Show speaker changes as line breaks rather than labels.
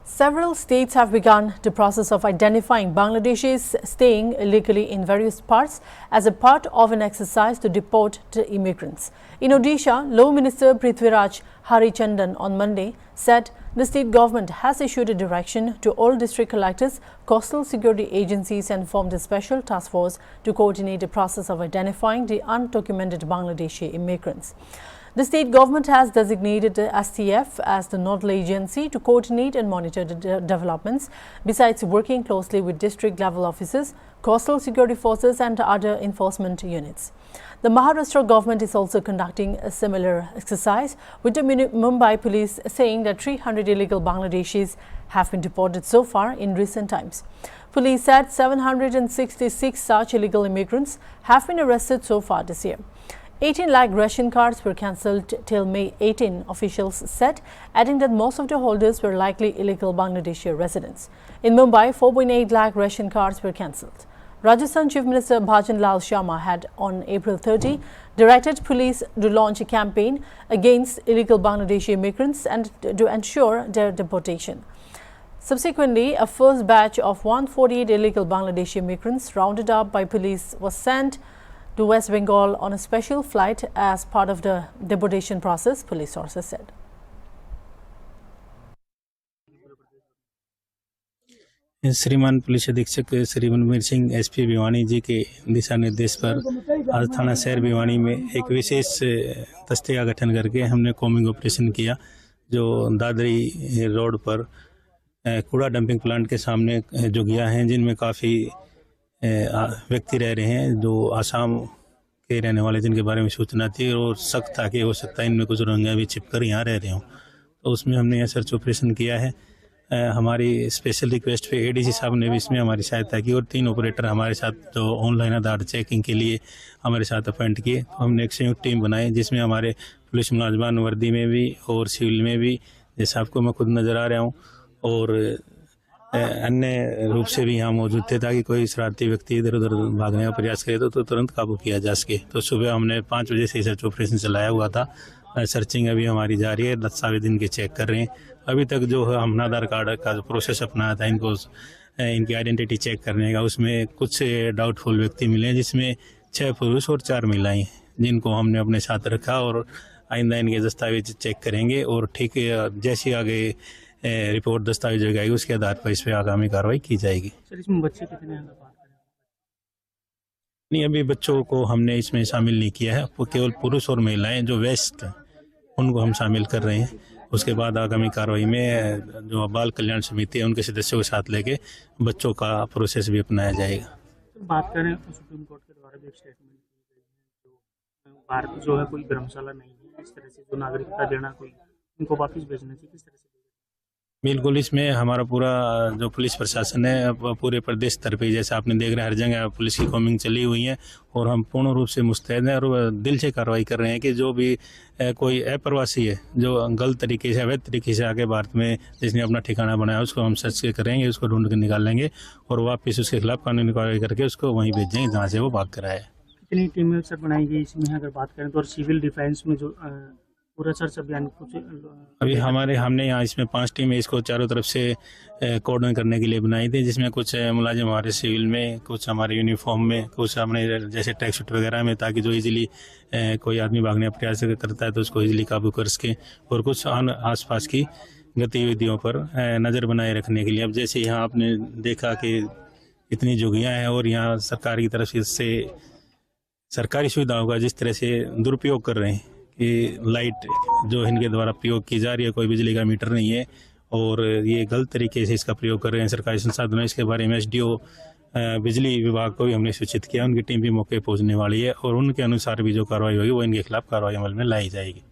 Several states have begun the process of identifying Bangladeshis staying illegally in various parts as a part of an exercise to deport the immigrants. In Odisha, Law Minister Prithviraj Harichandan on Monday said the state government has issued a direction to all district collectors, coastal security agencies and formed a special task force to coordinate the process of identifying the undocumented Bangladeshi immigrants. The state government has designated the STF as the nodal agency to coordinate and monitor the developments, besides working closely with district-level officers, coastal security forces and other enforcement units. The Maharashtra government is also conducting a similar exercise, with the Mumbai police saying that 300 illegal Bangladeshis have been deported so far in recent times. Police said 766 such illegal immigrants have been arrested so far this year. 18 lakh ration cards were cancelled till May 18, officials said, adding that most of the holders were likely illegal Bangladeshi residents. In Mumbai, 4.8 lakh ration cards were cancelled. Rajasthan Chief Minister Bhajan Lal Sharma had, on April 30, directed police to launch a campaign against illegal Bangladeshi immigrants and to ensure their deportation. Subsequently, a first batch of 148 illegal Bangladeshi immigrants rounded up by police was sent to West Bengal on a special flight as part of the deportation process, police sources said.
श्रीमान police अधीक्षक Shri Manveer Singh SP Bhiwani जी के दिशा निर्देश पर आज थाना शहर भिवानी में एक विशेष दस्ते का गठन करके हमने कॉम्बिंग ऑपरेशन किया, जो दादरी रोड पर कूड़ा डंपिंग प्लांट के सामने जो गया है, जिनमें काफ़ी व्यक्ति रह रहे हैं जो आसाम के रहने वाले, जिनके बारे में सूचना थी और शक था कि हो सकता है इनमें कुछ रोहिंग्या भी छिपकर यहाँ रह रहे हों। तो उसमें हमने यह सर्च ऑपरेशन किया है। हमारी स्पेशल रिक्वेस्ट पे एडीसी साहब ने भी इसमें हमारी सहायता की और 3 ऑपरेटर हमारे साथ जो ऑनलाइन आधार चेकिंग के लिए हमारे साथ अपॉइंट किए। तो हमने एक संयुक्त टीम बनाई, जिसमें हमारे पुलिस मुलाजमान वर्दी में भी और सिविल में भी, जैसे आपको मैं खुद नज़र आ रहा हूँ, और अन्य रूप से भी यहाँ मौजूद थे, ताकि कोई शरारती व्यक्ति इधर उधर भागने का प्रयास करे तो तुरंत काबू किया जा सके। तो सुबह हमने 5 बजे से सर्च ऑपरेशन चलाया हुआ था। सर्चिंग अभी हमारी जारी है, 10 दिन के चेक कर रहे हैं। अभी तक जो हमने आधार कार्ड का जो प्रोसेस अपनाया था, इनको इनकी आइडेंटिटी चेक करने का, उसमें कुछ डाउटफुल व्यक्ति मिले हैं, जिसमें 6 पुरुष और 4 महिलाएं, जिनको हमने अपने साथ रखा और आइंदा इनके दस्तावेज चेक करेंगे और ठीक जैसी आगे रिपोर्ट दस्तावेज हो जाएगी, उसके आधार पर इस पर आगामी कार्रवाई की जाएगी।
सर, इसमें बच्चे कितने हैं?
नहीं, अभी बच्चों को हमने इसमें शामिल नहीं किया है, केवल पुरुष और महिलाएं जो वेस्ट हैं उनको हम शामिल कर रहे हैं। उसके बाद आगामी कार्रवाई में जो बाल कल्याण समिति है, उनके सदस्यों के साथ लेके बच्चों का प्रोसेस भी अपनाया जाएगा।
बात करें तो सुप्रीम कोर्ट के द्वारा भी एक स्टेटमेंट दी गई है, जो भारत जो है कोई धर्मशाला नहीं है, इस तरह से जो नागरिकता देना कोई उनको वापस भेजना चाहिए, किस तरह से?
बिल्कुल, इसमें हमारा पूरा जो पुलिस प्रशासन है पूरे प्रदेश स्तर पे, जैसे आपने देख रहे हैं, हर जगह पुलिस की कॉम्बिंग चली हुई है और हम पूर्ण रूप से मुस्तैद हैं और दिल से कार्रवाई कर रहे हैं कि जो भी कोई अप्रवासी है जो गलत तरीके से, अवैध तरीके से आके भारत में जिसने अपना ठिकाना बनाया, उसको हम सर्च करेंगे, उसको ढूंढ कर निकाल लेंगे और वापस उसके खिलाफ कानूनी कार्रवाई करके उसको वहीं भेजेंगे जहाँ से वो भाग कर आया है।
कितनी टीमें सर बनाई गई इसमें अगर बात करें तो? और सिविल डिफेंस में जो पूरा सर्च अभियान कुछ
अभी हमने यहाँ इसमें 5 टीमें इसको चारों तरफ से कोऑर्डिनेट करने के लिए बनाई थी, जिसमें कुछ मुलाजिम हमारे सिविल में, कुछ हमारे यूनिफॉर्म में, कुछ हमने जैसे ट्रैक सूट वगैरह में, ताकि जो इजीली कोई आदमी भागने का प्रयास करता है तो उसको इजीली काबू कर सके, और कुछ आसपास की गतिविधियों पर नज़र बनाए रखने के लिए। अब जैसे यहाँ आपने देखा कि इतनी झुग्गियाँ हैं और यहाँ सरकार की तरफ से सरकारी सुविधाओं का जिस तरह से दुरुपयोग कर रहे हैं कि लाइट जो इनके द्वारा प्रयोग की जा रही है, कोई बिजली का मीटर नहीं है और ये गलत तरीके से इसका प्रयोग कर रहे हैं सरकारी संसाधनों। इसके बारे में एसडीओ बिजली विभाग को भी हमने सूचित किया, उनकी टीम भी मौके पहुंचने वाली है और उनके अनुसार भी जो कार्रवाई होगी वो इनके खिलाफ कार्रवाई अमल में लाई जाएगी।